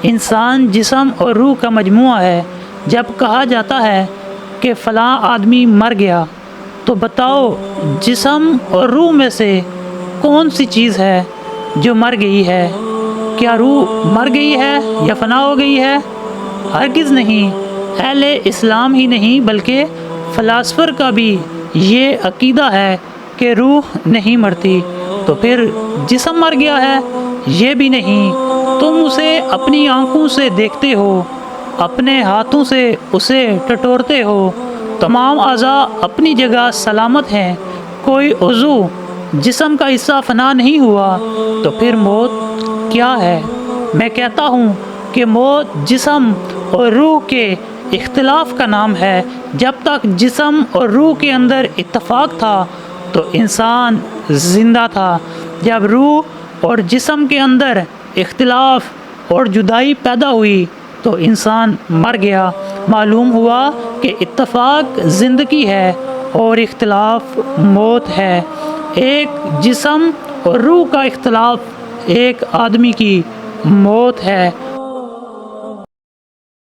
انسان جسم اور روح کا مجموعہ ہے۔ جب کہا جاتا ہے کہ فلاں آدمی مر گیا تو بتاؤ جسم اور روح میں سے کون سی چیز ہے جو مر گئی ہے؟ کیا روح مر گئی ہے یا فنا ہو گئی ہے؟ ہرگز نہیں۔ اہل اسلام ہی نہیں بلکہ فلاسفر کا بھی یہ عقیدہ ہے کہ روح نہیں مرتی، تو پھر جسم مر گیا ہے؟ یہ بھی نہیں۔ تم اسے اپنی آنکھوں سے دیکھتے ہو، اپنے ہاتھوں سے اسے ٹٹورتے ہو، تمام اعضاء اپنی جگہ سلامت ہیں، کوئی عضو جسم کا حصہ فنا نہیں ہوا، تو پھر موت کیا ہے؟ میں کہتا ہوں کہ موت جسم اور روح کے اختلاف کا نام ہے۔ جب تک جسم اور روح کے اندر اتفاق تھا تو انسان زندہ تھا۔ جب روح اور جسم کے اندر اختلاف اور جدائی پیدا ہوئی تو انسان مر گیا۔ معلوم ہوا کہ اتفاق زندگی ہے اور اختلاف موت ہے۔ ایک جسم اور روح کا اختلاف ایک آدمی کی موت ہے۔